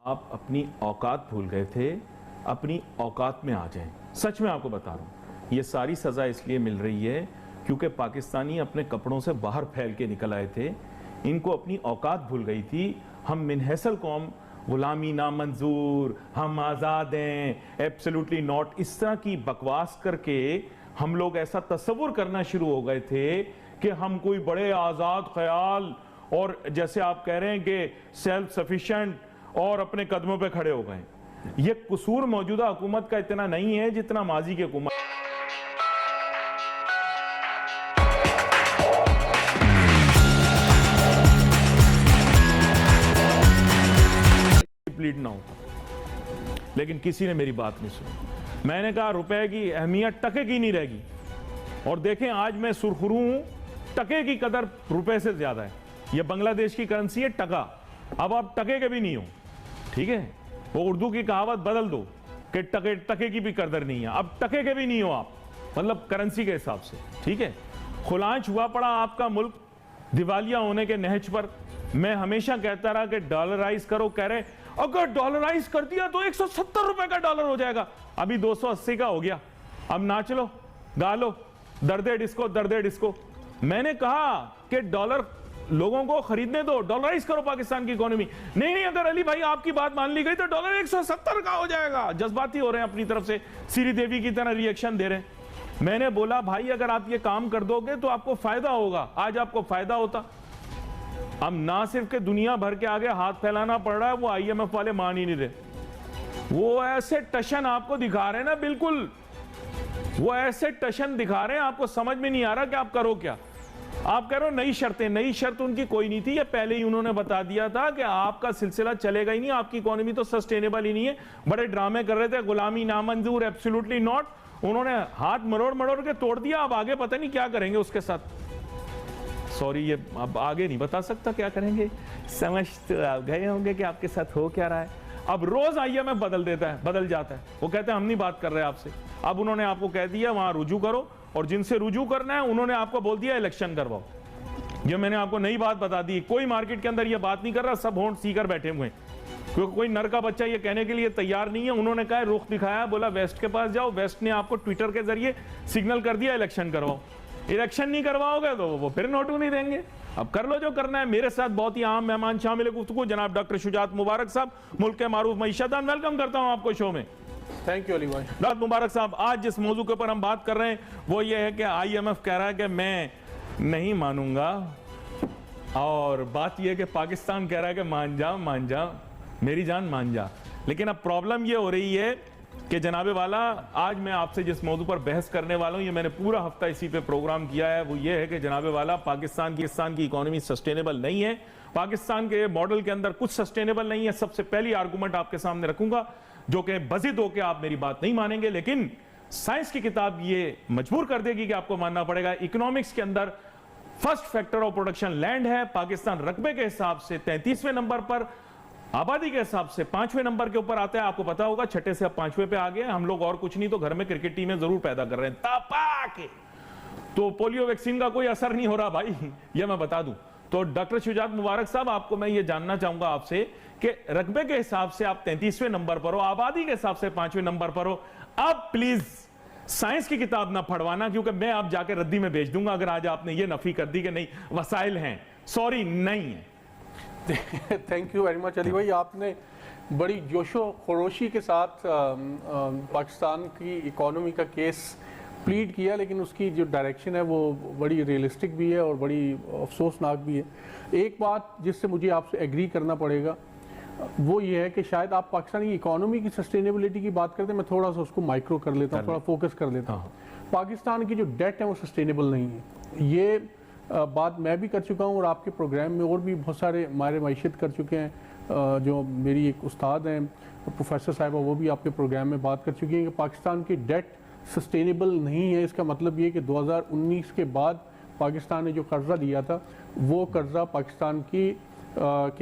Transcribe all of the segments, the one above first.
आप अपनी औकात भूल गए थे, अपनी औकात में आ जाएं। सच में आपको बता रहा हूँ, ये सारी सज़ा इसलिए मिल रही है क्योंकि पाकिस्तानी अपने कपड़ों से बाहर फैल के निकल आए थे। इनको अपनी औकात भूल गई थी। हम मिनहसल कौम, गुलामी नामंजूर, हम आज़ाद हैं, एब्सोल्युटली नॉट, इस तरह की बकवास करके हम लोग ऐसा तस्वुर करना शुरू हो गए थे कि हम कोई बड़े आज़ाद ख्याल और जैसे आप कह रहे हैं कि सेल्फ सफिशिएंट और अपने कदमों पे खड़े हो गए। ये कसूर मौजूदा हुकूमत का इतना नहीं है जितना माजी की हुकूमत। प्लीड ना होता, लेकिन किसी ने मेरी बात नहीं सुनी। मैंने कहा रुपए की अहमियत टके की नहीं रहेगी, और देखें आज मैं सुरखरू हूं, टके की कदर रुपए से ज्यादा है। ये बांग्लादेश की करेंसी है टका, अब आप टके के भी नहीं हो, ठीक है। वो उर्दू की कहावत बदल दो कि टके की भी कदर नहीं है, अब टके के भी नहीं हो आप, मतलब करेंसी के हिसाब से, ठीक है। खुलांच हुआ पड़ा आपका मुल्क दिवालिया होने के नहज पर। मैं हमेशा कहता रहा कि डॉलराइज करो, कह रहे अगर डॉलराइज कर दिया तो 170 रुपए का डॉलर हो जाएगा, अभी 280 का हो गया। अब नाच लो, गा लो, दर्दे डिस्को दर्दे डिस्को। मैंने कहा कि डॉलर लोगों को खरीदने दो, डॉलराइज करो पाकिस्तान की इकोनॉमी। नहीं, अगर अली भाई आपकी बात मान ली गई तो डॉलर 170 का हो जाएगा। जज्बाती हो रहे हैं अपनी तरफ से, सीरी देवी की तरह रिएक्शन दे रहे हैं। मैंने बोला भाई अगर आप ये काम कर दोगे तो आपको फायदा होगा। आज आपको फायदा होता। अब ना सिर्फ के दुनिया भर के आगे हाथ फैलाना पड़ रहा है, वो IMF वाले मान ही नहीं रहे। वो ऐसे टशन आपको दिखा रहे हैं ना, बिल्कुल वो ऐसे टशन दिखा रहे हैं, आपको समझ में नहीं आ रहा कि आप करो क्या। आप कह रहे हो नई शर्तें, नई शर्त उनकी कोई नहीं थी, ये पहले ही उन्होंने बता दिया था कि आपका सिलसिला चलेगा ही नहीं, आपकी इकोनॉमी तो सस्टेनेबल ही नहीं है। बड़े ड्रामे कर रहे थे, गुलामी नामंजूर, एब्सोल्युटली नॉट। उन्होंने हाथ मरोड़ के तोड़ दिया। अब आगे पता नहीं क्या करेंगे उसके साथ। सॉरी, ये अब आगे नहीं बता सकता क्या करेंगे, समझ तो आप गए होंगे कि आपके साथ हो क्या रहा है। अब रोज IMF बदल जाता है। वो कहते हैं हम नहीं बात कर रहे आपसे। अब उन्होंने आपको कह दिया वहां रुजू करो, और जिनसे रुजू करना है उन्होंने आपको बोल दिया इलेक्शन करवाओ। ये मैंने आपको नई बात बता दी। कोई मार्केट के अंदर ये बात नहीं कर रहा, सब होंठ सीकर बैठे हुए हैं, क्योंकि कोई नर का बच्चा ये कहने के लिए तैयार नहीं है। उन्होंने कहा, रुख दिखाया, बोला वेस्ट के पास जाओ। वेस्ट ने आपको ट्विटर के जरिए सिग्नल कर दिया इलेक्शन करवाओ। इलेक्शन नहीं करवाओगे तो वो फिर नोटू नहीं देंगे। अब कर लो जो करना है। मेरे साथ बहुत ही आम मेहमान शामिल है गुफ्तगू, जनाब डॉक्टर शुजात मुबारक साहब, मुल्क के मारूफ मईशतदान। वेलकम करता हूं आपको शो में। थैंक यू अली भाई। डॉक्टर मुबारक साहब, आज जिस मौजू के ऊपर हम बात कर रहे हैं वो ये है कि IMF कह रहा है कि मैं नहीं मानूंगा, और बात यह है कि पाकिस्तान कह रहा है कि मान जा मेरी जान मान जा। लेकिन अब प्रॉब्लम ये हो रही है कि जनाबे वाला, आज मैं आपसे जिस मौजू पर बहस करने वाला हूं, ये मैंने पूरा हफ्ता इसी पे प्रोग्राम किया है, वो ये है कि जनाबे वाला पाकिस्तान की इकोनॉमी सस्टेनेबल नहीं है। पाकिस्तान के मॉडल के अंदर कुछ सस्टेनेबल नहीं है। सबसे पहली आर्गूमेंट आपके सामने रखूंगा, जो कि बजिद होकर आप मेरी बात नहीं मानेंगे, लेकिन साइंस की किताब ये मजबूर कर देगी कि आपको मानना पड़ेगा। इकोनॉमिक्स के अंदर first factor of production land है। पाकिस्तान रकबे के हिसाब से 33वें नंबर पर, आबादी के हिसाब से 5वें नंबर के ऊपर आता है। आपको पता होगा 6 से अब 5वें पे आ गए हम लोग। और कुछ नहीं तो घर में क्रिकेट टीमें जरूर पैदा कर रहे हैं तपा के। तो पोलियो वैक्सीन का कोई असर नहीं हो रहा भाई, ये मैं बता दूं। तो डॉक्टर शुजात मुबारक साहब, आपको मैं ये जानना चाहूंगा आपसे कि रकबे के हिसाब से आप 33वें नंबर पर हो, आबादी के हिसाब से 5वें नंबर पर हो। अब प्लीज साइंस की किताब ना पढ़वाना, क्योंकि मैं आप जाके रद्दी में भेज दूंगा अगर आज आपने ये नफी कर दी कि नहीं वसाइल हैं। सॉरी, नहीं है। Thank you very much Ali भाई। आपने बड़ी जोशो खरोशी के साथ पाकिस्तान की इकोनॉमी का केस प्लीड किया, लेकिन उसकी जो डायरेक्शन है वो बड़ी रियलिस्टिक भी है और बड़ी अफसोसनाक भी है। एक बात जिससे मुझे आपसे एग्री करना पड़ेगा वो ये है कि शायद आप पाकिस्तानी इकोनॉमी की सस्टेनेबिलिटी की बात करते हैं, मैं थोड़ा सा उसको माइक्रो कर लेता हूँ, थोड़ा फोकस कर लेता हूँ। पाकिस्तान की जो डेट है वो सस्टेनेबल नहीं है। ये बात मैं भी कर चुका हूँ और आपके प्रोग्राम में और भी बहुत सारे माहिर मईशत कर चुके हैं। जो मेरी एक उस्ताद हैं प्रोफेसर साहिबा, वो भी आपके प्रोग्राम में बात कर चुकी हैं कि पाकिस्तान की डेट सस्टेनेबल नहीं है। इसका मतलब ये कि 2019 के बाद पाकिस्तान ने जो कर्जा दिया था वो कर्जा पाकिस्तान के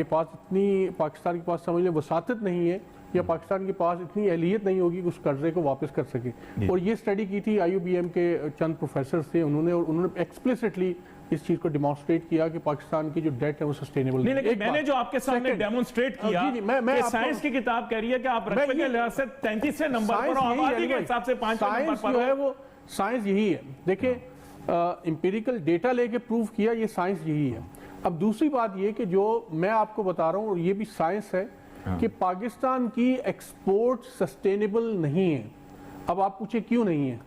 पास समझ लें वसातत नहीं है, या पाकिस्तान के पास इतनी अहलियत नहीं होगी कि उस कर्जे को वापस कर सके। और ये स्टडी की थी IUBM के चंद प्रोफेसर थे, उन्होंने एक्सप्लिसिटली इस चीज को डिमॉन्स्ट्रेट किया कि पाकिस्तान की जो डेट है वो सस्टेनेबल नहीं, लेकिन मैंने जो आपके सामने डेमोन्स्ट्रेट किया जी, मैं कि साइंस की किताब कह रही है कि आप रकबे के लिहाज से 33 से नंबर पर हो, आबादी के हिसाब से 5 नंबर पर जो है वो साइंस यही है। देखिए एम्पिरिकल डेटा लेके प्रूव किया, ये साइंस यही है। अब दूसरी बात ये कि जो मैं आपको बता रहा हूँ और ये भी साइंस है कि पाकिस्तान की एक्सपोर्ट सस्टेनेबल नहीं है। अब आप पूछे क्यों नहीं है?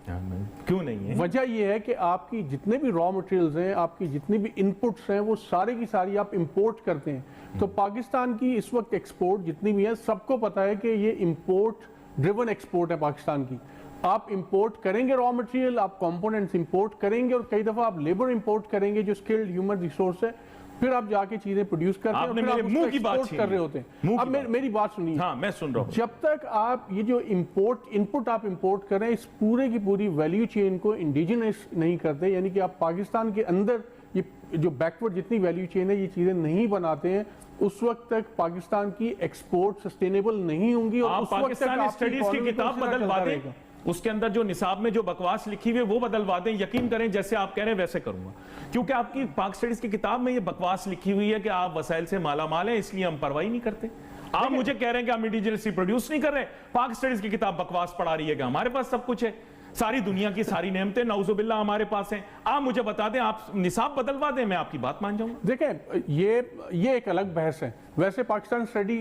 क्यों नहीं है? वजह यह है कि आपकी जितने भी रॉ मटेरियल्स हैं, आपकी जितनी भी इनपुट्स हैं, वो सारे की सारी आप इंपोर्ट करते हैं। तो पाकिस्तान की इस वक्त एक्सपोर्ट जितनी भी है, सबको पता है कि ये इंपोर्ट ड्रिवन एक्सपोर्ट है पाकिस्तान की। आप इंपोर्ट करेंगे रॉ मटेरियल, आप कंपोनेंट्स इंपोर्ट करेंगे और कई दफा आप लेबर इंपोर्ट करेंगे जो स्किल्ड ह्यूमन रिसोर्स है, फिर आप जाके चीजें प्रोड्यूस करते हैं और फिर आप मुंह की बात कर रहे होते हैं। अब मेरी बात सुनिए। हाँ, मैं सुन रहा हूँ। जब तक आप ये जो इनपुट आप इंपोर्ट करें, इस पूरे की पूरी वैल्यू चेन को इंडिजिनस नहीं करते, यानी कि आप पाकिस्तान के अंदर ये जो बैकवर्ड जितनी वैल्यू चेन है ये चीजें नहीं बनाते हैं, उस वक्त तक पाकिस्तान की एक्सपोर्ट सस्टेनेबल नहीं होंगी। और उस वक्त तक स्टडीज की किताब बदलवा दें, उसके अंदर जो निसाब में जो बकवास लिखी हुई है वो बदलवा दें। यकीन करें जैसे आप कह रहे हैं वैसे करूंगा, क्योंकि आपकी पाक स्टडीज की किताब में ये बकवास लिखी हुई है कि आप वसाइल से माला माल है, इसलिए हम परवाही नहीं करते। आप मुझे कह रहे हैं कि हम इंडिजिनसली प्रोड्यूस नहीं कर रहे। पाक स्टडीज की किताब बकवास पढ़ा रही है कि हमारे पास सब कुछ है, सारी दुनिया की सारी नेमतें नौजुबिल्ला हमारे पास हैं। आप मुझे बता दें, आप निसाब बदलवा दें, मैं आपकी बात मान जाऊंगा। देखें ये एक अलग बहस है। वैसे पाकिस्तान स्टडी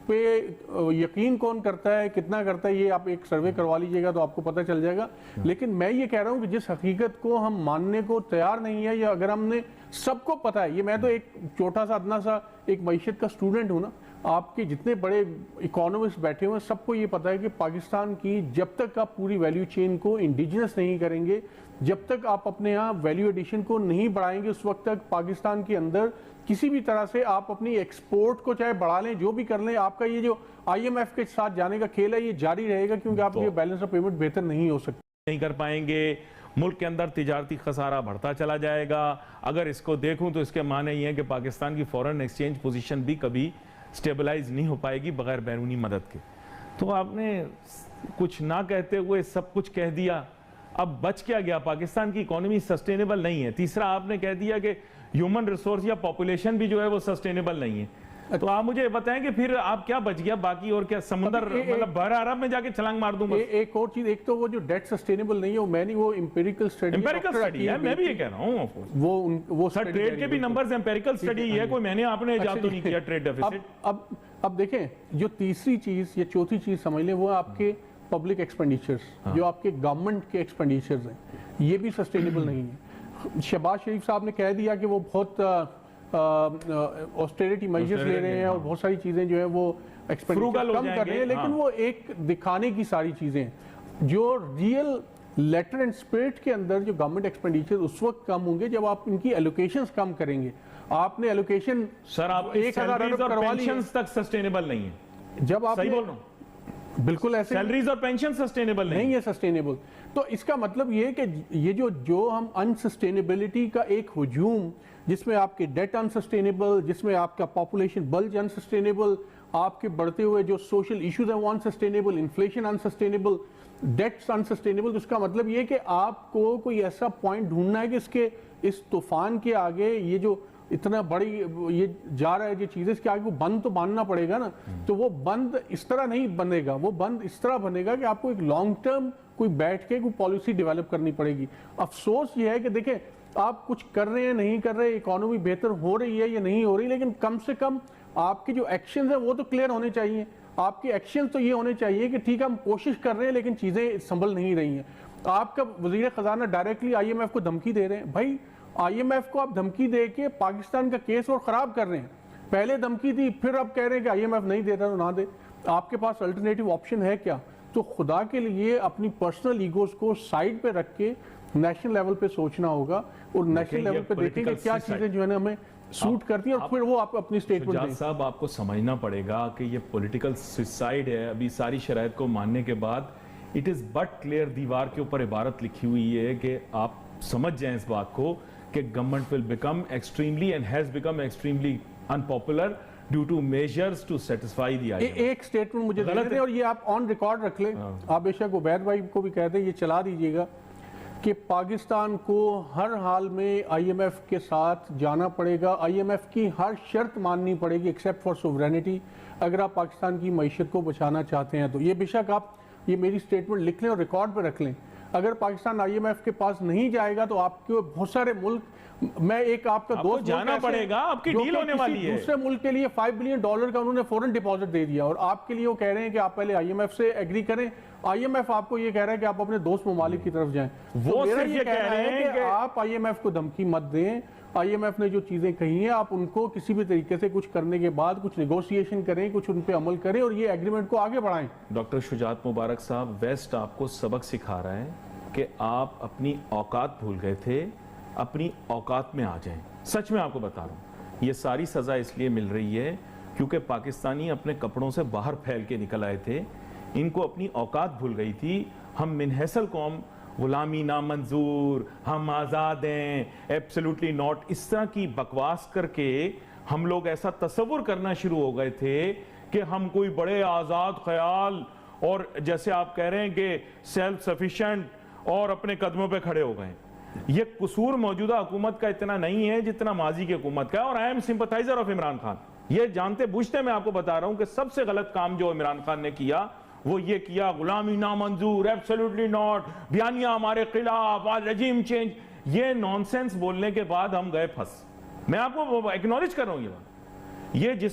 पे यकीन कौन करता है, कितना करता है, ये आप एक सर्वे करवा लीजिएगा तो आपको पता चल जाएगा। लेकिन मैं ये कह रहा हूं कि जिस हकीकत को हम मानने को तैयार नहीं है, या अगर हमने सबको पता है, ये मैं तो एक छोटा सा अदना सा एक मईशत का स्टूडेंट हूं ना, आपके जितने बड़े इकोनॉमिस्ट बैठे हुए हैं सबको ये पता है कि पाकिस्तान की जब तक आप पूरी वैल्यू चेन को इंडिजिनस नहीं करेंगे, जब तक आप अपने यहाँ वैल्यू एडिशन को नहीं बढ़ाएंगे, उस वक्त तक पाकिस्तान के अंदर किसी भी तरह से आप अपनी एक्सपोर्ट को चाहे बढ़ा लें, जो भी कर लें, आपका ये जो IMF के साथ जाने का खेल है ये जारी रहेगा, क्योंकि आपकी ये बैलेंस ऑफ पेमेंट बेहतर नहीं हो सकती। नहीं कर पाएंगे, मुल्क के अंदर तिजारती खसारा बढ़ता चला जाएगा। अगर इसको देखूं तो इसके माने ये है कि पाकिस्तान की फॉरेन एक्सचेंज पोजीशन भी कभी स्टेबलाइज नहीं हो पाएगी बगैर बैरूनी मदद के। तो आपने कुछ ना कहते हुए सब कुछ कह दिया, अब बच क्या गया? पाकिस्तान की इकोनॉमी सस्टेनेबल नहीं है। तीसरा आपने कह दिया कि ह्यूमन रिसोर्स या पॉपुलेशन भी जो है वो सस्टेनेबल नहीं है। तो आप मुझे बताएं कि फिर आप क्या बच गया बाकी, और क्या समुद्र मतलब बहर अरब में जाके छलांग मार दूं बस? एक और चीज, एक तो वो जो डेट सस्टेनेबल नहीं है, वो मैंने वो एम्पिरिकल स्टडी है, मैं भी ये कह रहा हूं। वो सर ट्रेड के भी नंबर्स एम्पिरिकल स्टडी है, कोई मैंने आपने इजाद तो नहीं किया ट्रेड डेफिसिट। अब देखें, जो तीसरी चीज या चौथी चीज समझ लें, वो आपके पब्लिक एक्सपेंडिचर्स, जो आपके गवर्नमेंट के एक्सपेंडिचर्स हैं, ये भी सस्टेनेबल नहीं है। शहबाज शरीफ साहब ने कह दिया कि वो बहुत ऑस्टेरिटी मेजर्स ले रहे हैं और बहुत सारी चीजें जो है वो एक्सपेंडिचर कम कर रहे हैं, लेकिन वो एक दिखाने की सारी चीजें, जो रियल लेटर एंड स्पिरिट के अंदर जो गवर्नमेंट एक्सपेंडिचर उस वक्त कम होंगे जब आप इनकी एलोकेशंस कम करेंगे। आपने एलोकेशन सर आप 1000 अरब करवा लिए तक सस्टेनेबल नहीं है। जब आप सही बोल रहा हूं, बिल्कुल ऐसे सैलरीज और पेंशन सस्टेनेबल नहीं है सस्टेनेबल। तो इसका मतलब ये है कि ये जो हम अनसस्टेनेबिलिटी का एक हुजूम, जिसमें आपके डेट अनसस्टेनेबल, जिसमें आपका पॉपुलेशन बल्ज अनसस्टेनेबल, आपके बढ़ते हुए जो सोशल इश्यूज हैं वो unsustainable, inflation unsustainable, debts unsustainable, तो इसका मतलब ये कि आपको कोई ऐसा पॉइंट ढूंढना है कि इसके इस तूफान के आगे ये जो इतना बड़ी ये जा रहा है ये चीजें, इसके आगे वो बंद तो बांधना पड़ेगा ना। तो वो बंद इस तरह नहीं बनेगा, वो बंद इस तरह बनेगा कि आपको एक लॉन्ग टर्म कोई बैठ के कोई पॉलिसी डेवलप करनी पड़ेगी। अफसोस ये है कि देखें, आप कुछ कर रहे हैं नहीं कर रहे, इकोनॉमी बेहतर हो रही है या नहीं हो रही, लेकिन कम से कम आपके जो एक्शन है वो तो क्लियर होने चाहिए। आपके एक्शन तो ये होने चाहिए कि ठीक है हम कोशिश कर रहे हैं लेकिन चीजें संभल नहीं रही हैं। आपका वजीर खजाना डायरेक्टली IMF को धमकी दे रहे हैं। भाई IMF को आप धमकी दे के पाकिस्तान का केस और खराब कर रहे हैं। पहले धमकी दी, फिर आप कह रहे हैं कि IMF नहीं देता तो ना दे। आपके पास अल्टरनेटिव ऑप्शन है क्या? तो खुदा के लिए अपनी पर्सनल ईगोस को साइड पे रख के नेशनल लेवल पे सोचना होगा और नेशनल लेवल पे देखेंगे क्या चीजें जो है ना हमें सूट करती है, और फिर वो आप अपनी स्टेटमेंट दें। साहब आपको समझना पड़ेगा कि ये पॉलिटिकल सुसाइड है। अभी सारी शराइत को मानने के बाद इट इज बट क्लियर, दीवार के ऊपर इबारत लिखी हुई है कि आप समझ जाएं इस बात को कि government will become extremely and has become extremely unpopular due to measures to satisfy the IMF। एक स्टेटमेंट मुझे गलत है और ये आप ऑन रिकॉर्ड रख लें। आप बेशक उबैद भाई को भी कहते हैं, ये चला दीजिएगा। कि पाकिस्तान को हर हाल में आईएमएफ के साथ जाना पड़ेगा, आईएमएफ की हर शर्त माननी पड़ेगी एक्सेप्ट फॉर सोवरेनिटी, अगर आप पाकिस्तान की मईशत को बचाना चाहते हैं तो। ये बेशक आप ये मेरी स्टेटमेंट लिख लें और रिकॉर्ड पर रख लें। अगर पाकिस्तान आईएमएफ के पास नहीं जाएगा तो आपके बहुत सारे मुल्क, मैं एक आपका दोस्त जाना पड़ेगा, आपकी डील होने वाली है। दूसरे मुल्क के लिए $5 बिलियन का उन्होंने फौरन डिपॉजिट दे दिया, और आपके लिए वो कह रहे हैं कि आप पहले आईएमएफ से एग्री करें। आईएमएफ आपको ये कह रहा है कि आप अपने दोस्त ममालिक की तरफ जाएं। वो मेरा सिर्फ ये कह रहे हैं कि आप आईएमएफ को धमकी मत दें। आईएमएफ ने जो चीजें कही हैं आप उनको किसी भी तरीके से कुछ करने के बाद कुछ नेगोशिएशन करें, कुछ उन पे अमल करें और ये एग्रीमेंट को आगे बढ़ाएं। डॉक्टर शुजात मुबारक साहब, वेस्ट आपको सबक सिखा रहा है कि आप अपनी औकात भूल गए थे, अपनी औकात में आ जाएं। सच में आपको बता रहा हूं, ये सारी सजा इसलिए मिल रही है क्योंकि पाकिस्तानी अपने कपड़ों से बाहर फैल के निकल आए थे, इनको अपनी औकात भूल गई थी। हम मिनहसल कौम, गुलामी नामंजूर, हम आज़ाद हैं, एब्सोल्युटली नॉट, इस तरह की बकवास करके हम लोग ऐसा तस्वुर करना शुरू हो गए थे कि हम कोई बड़े आज़ाद ख्याल और जैसे आप कह रहे हैं कि सेल्फ सफिशिएंट और अपने कदमों पे खड़े हो गए। ये कसूर मौजूदा हुकूमत का इतना नहीं है जितना माजी की हुकूमत का है। और I am sympathiser of Imran Khan, ये जानते बूझते मैं आपको बता रहा हूं कि सबसे गलत काम जो इमरान खान ने किया वो ये किया, गुलामी नामंजूर, एब्सोल्युटली नॉट, बयानिया हमारे खिलाफ, आज रजीम चेंज, ये नॉनसेंस बोलने के बाद हम गए फंस। मैं आपको एक्नॉलेज कर रहा हूं ये बात। ये जिस